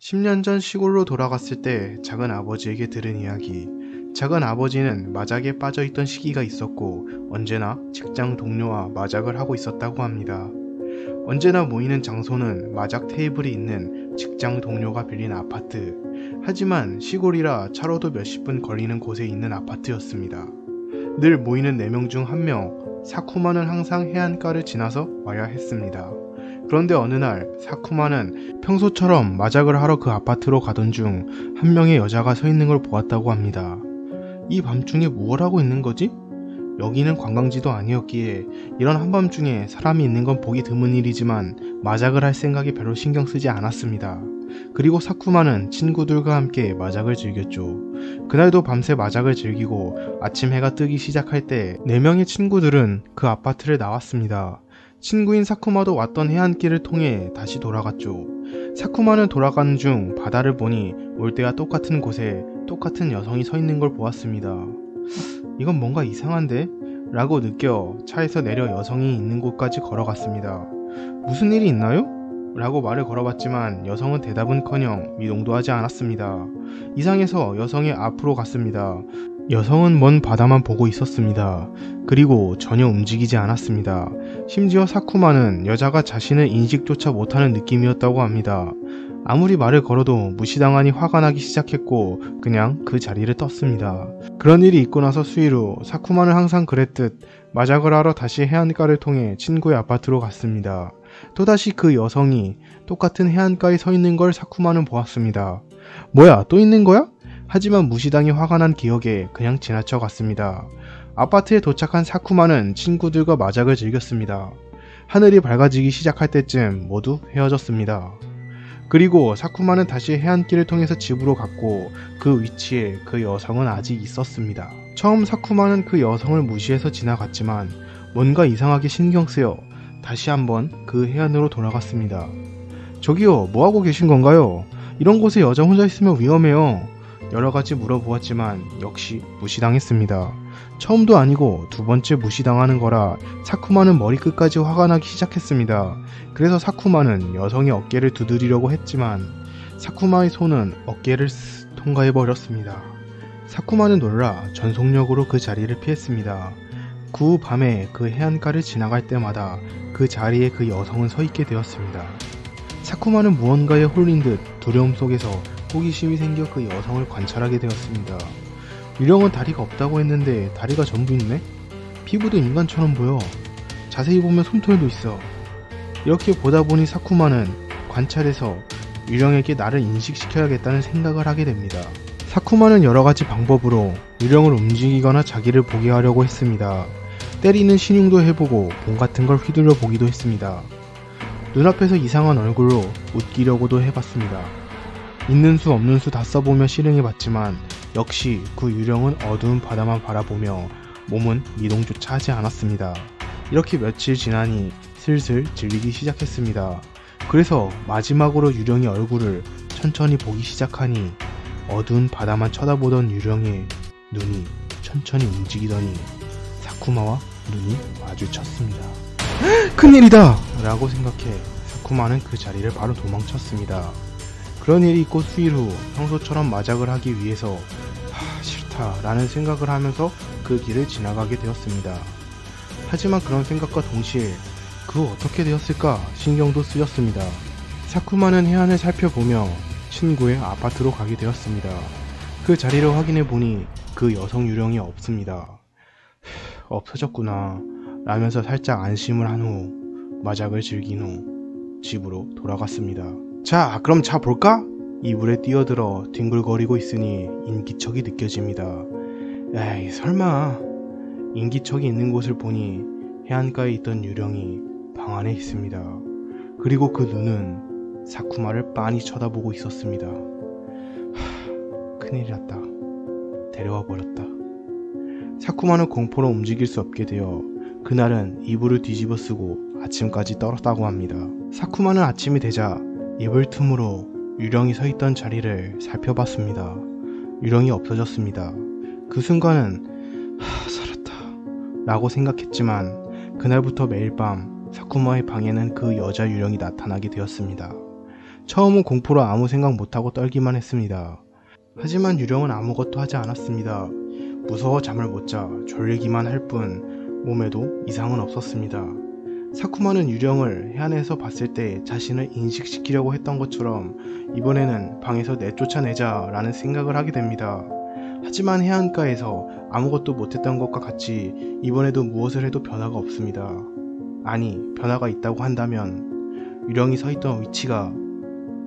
10년 전 시골로 돌아갔을 때 작은 아버지에게 들은 이야기. 작은 아버지는 마작에 빠져있던 시기가 있었고 언제나 직장 동료와 마작을 하고 있었다고 합니다. 언제나 모이는 장소는 마작 테이블이 있는 직장 동료가 빌린 아파트. 하지만 시골이라 차로도 몇십 분 걸리는 곳에 있는 아파트였습니다. 늘 모이는 4명 중 1명, 사쿠마는 항상 해안가를 지나서 와야 했습니다. 그런데 어느 날 사쿠마는 평소처럼 마작을 하러 그 아파트로 가던 중 한 명의 여자가 서 있는 걸 보았다고 합니다. 이 밤중에 무얼 하고 있는 거지? 여기는 관광지도 아니었기에 이런 한밤중에 사람이 있는 건 보기 드문 일이지만 마작을 할 생각에 별로 신경 쓰지 않았습니다. 그리고 사쿠마는 친구들과 함께 마작을 즐겼죠. 그날도 밤새 마작을 즐기고 아침 해가 뜨기 시작할 때 4명의 친구들은 그 아파트를 나왔습니다. 친구인 사쿠마도 왔던 해안길을 통해 다시 돌아갔죠. 사쿠마는 돌아가는 중 바다를 보니 올 때와 똑같은 곳에 똑같은 여성이 서 있는 걸 보았습니다. 이건 뭔가 이상한데? 라고 느껴 차에서 내려 여성이 있는 곳까지 걸어갔습니다. 무슨 일이 있나요? 라고 말을 걸어봤지만 여성은 대답은커녕 미동도 하지 않았습니다. 이상해서 여성의 앞으로 갔습니다. 여성은 먼 바다만 보고 있었습니다. 그리고 전혀 움직이지 않았습니다. 심지어 사쿠마는 여자가 자신을 인식조차 못하는 느낌이었다고 합니다. 아무리 말을 걸어도 무시당하니 화가 나기 시작했고 그냥 그 자리를 떴습니다. 그런 일이 있고 나서 수일 후 사쿠마는 항상 그랬듯 마작을 하러 다시 해안가를 통해 친구의 아파트로 갔습니다. 또다시 그 여성이 똑같은 해안가에 서 있는 걸 사쿠마는 보았습니다. 뭐야, 또 있는 거야? 하지만 무시당해 화가 난 기억에 그냥 지나쳐 갔습니다. 아파트에 도착한 사쿠마는 친구들과 마작을 즐겼습니다. 하늘이 밝아지기 시작할 때쯤 모두 헤어졌습니다. 그리고 사쿠마는 다시 해안길을 통해서 집으로 갔고 그 위치에 그 여성은 아직 있었습니다. 처음 사쿠마는 그 여성을 무시해서 지나갔지만 뭔가 이상하게 신경쓰여 다시 한번 그 해안으로 돌아갔습니다. 저기요, 뭐하고 계신 건가요? 이런 곳에 여자 혼자 있으면 위험해요. 여러가지 물어보았지만 역시 무시당했습니다. 처음도 아니고 두 번째 무시당하는 거라 사쿠마는 머리끝까지 화가 나기 시작했습니다. 그래서 사쿠마는 여성의 어깨를 두드리려고 했지만 사쿠마의 손은 어깨를 통과해버렸습니다. 사쿠마는 놀라 전속력으로 그 자리를 피했습니다. 그 후 밤에 그 해안가를 지나갈 때마다 그 자리에 그 여성은 서 있게 되었습니다. 사쿠마는 무언가에 홀린 듯 두려움 속에서 호기심이 생겨 그 여성을 관찰하게 되었습니다. 유령은 다리가 없다고 했는데 다리가 전부 있네? 피부도 인간처럼 보여. 자세히 보면 솜털도 있어. 이렇게 보다 보니 사쿠마는 관찰해서 유령에게 나를 인식시켜야겠다는 생각을 하게 됩니다. 사쿠마는 여러가지 방법으로 유령을 움직이거나 자기를 보게 하려고 했습니다. 때리는 신용도 해보고 봉 같은 걸 휘둘러 보기도 했습니다. 눈앞에서 이상한 얼굴로 웃기려고도 해봤습니다. 있는 수 없는 수 다 써보며 실행해봤지만 역시 그 유령은 어두운 바다만 바라보며 몸은 미동조차 하지 않았습니다. 이렇게 며칠 지나니 슬슬 질리기 시작했습니다. 그래서 마지막으로 유령의 얼굴을 천천히 보기 시작하니 어두운 바다만 쳐다보던 유령의 눈이 천천히 움직이더니 사쿠마와 눈이 마주쳤습니다. 큰일이다! 라고 생각해 사쿠마는 그 자리를 바로 도망쳤습니다. 그런 일이 있고 수일 후 평소처럼 마작을 하기 위해서 싫다 라는 생각을 하면서 그 길을 지나가게 되었습니다. 하지만 그런 생각과 동시에 그 어떻게 되었을까 신경도 쓰였습니다. 사쿠마는 해안을 살펴보며 친구의 아파트로 가게 되었습니다. 그 자리를 확인해 보니 그 여성 유령이 없습니다. 없어졌구나 라면서 살짝 안심을 한 후 마작을 즐긴 후 집으로 돌아갔습니다. 자, 그럼 자 볼까? 이불에 뛰어들어 뒹굴거리고 있으니 인기척이 느껴집니다. 에이, 설마. 인기척이 있는 곳을 보니 해안가에 있던 유령이 방 안에 있습니다. 그리고 그 눈은 사쿠마를 빤히 쳐다보고 있었습니다. 큰일 났다. 데려와 버렸다. 사쿠마는 공포로 움직일 수 없게 되어 그날은 이불을 뒤집어 쓰고 아침까지 떨었다고 합니다. 사쿠마는 아침이 되자 이불 틈으로 유령이 서 있던 자리를 살펴봤습니다. 유령이 없어졌습니다. 그 순간은 살았다 라고 생각했지만 그날부터 매일 밤 사쿠마의 방에는 그 여자 유령이 나타나게 되었습니다. 처음은 공포로 아무 생각 못하고 떨기만 했습니다. 하지만 유령은 아무것도 하지 않았습니다. 무서워 잠을 못 자 졸리기만 할 뿐 몸에도 이상은 없었습니다. 사쿠마는 유령을 해안에서 봤을 때 자신을 인식시키려고 했던 것처럼 이번에는 방에서 내쫓아내자 라는 생각을 하게 됩니다. 하지만 해안가에서 아무것도 못했던 것과 같이 이번에도 무엇을 해도 변화가 없습니다. 아니, 변화가 있다고 한다면 유령이 서있던 위치가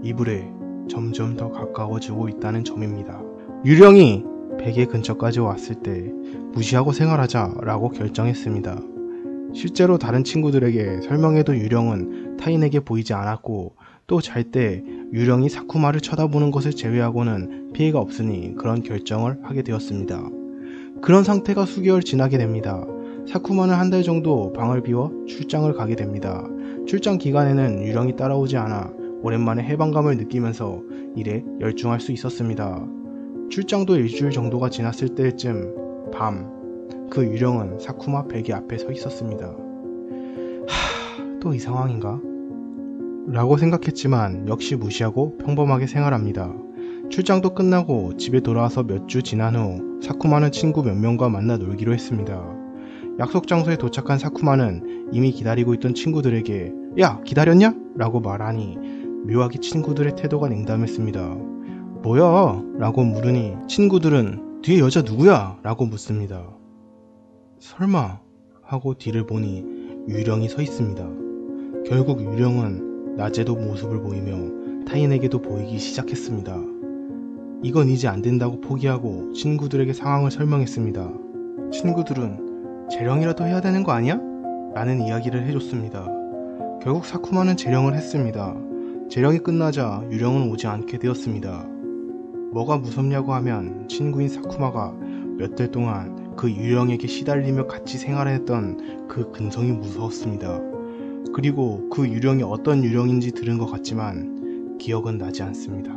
이불에 점점 더 가까워지고 있다는 점입니다. 유령이 베개 근처까지 왔을 때 무시하고 생활하자 라고 결정했습니다. 실제로 다른 친구들에게 설명해도 유령은 타인에게 보이지 않았고 또 잘 때 유령이 사쿠마를 쳐다보는 것을 제외하고는 피해가 없으니 그런 결정을 하게 되었습니다. 그런 상태가 수개월 지나게 됩니다. 사쿠마는 한 달 정도 방을 비워 출장을 가게 됩니다. 출장 기간에는 유령이 따라오지 않아 오랜만에 해방감을 느끼면서 일에 열중할 수 있었습니다. 출장도 일주일 정도가 지났을 때쯤 밤 그 유령은 사쿠마 베개 앞에 서 있었습니다. 또 이 상황인가? 라고 생각했지만 역시 무시하고 평범하게 생활합니다. 출장도 끝나고 집에 돌아와서 몇 주 지난 후 사쿠마는 친구 몇 명과 만나 놀기로 했습니다. 약속 장소에 도착한 사쿠마는 이미 기다리고 있던 친구들에게 야, 기다렸냐? 라고 말하니 묘하게 친구들의 태도가 냉담했습니다. 뭐야? 라고 물으니 친구들은 뒤에 여자 누구야? 라고 묻습니다. 설마? 하고 뒤를 보니 유령이 서 있습니다. 결국 유령은 낮에도 모습을 보이며 타인에게도 보이기 시작했습니다. 이건 이제 안 된다고 포기하고 친구들에게 상황을 설명했습니다. 친구들은 재령이라도 해야 되는 거 아니야? 라는 이야기를 해줬습니다. 결국 사쿠마는 재령을 했습니다. 재령이 끝나자 유령은 오지 않게 되었습니다. 뭐가 무섭냐고 하면 친구인 사쿠마가 몇 달 동안 그 유령에게 시달리며 같이 생활했던 그 근성이 무서웠습니다. 그리고 그 유령이 어떤 유령인지 들은 것 같지만 기억은 나지 않습니다.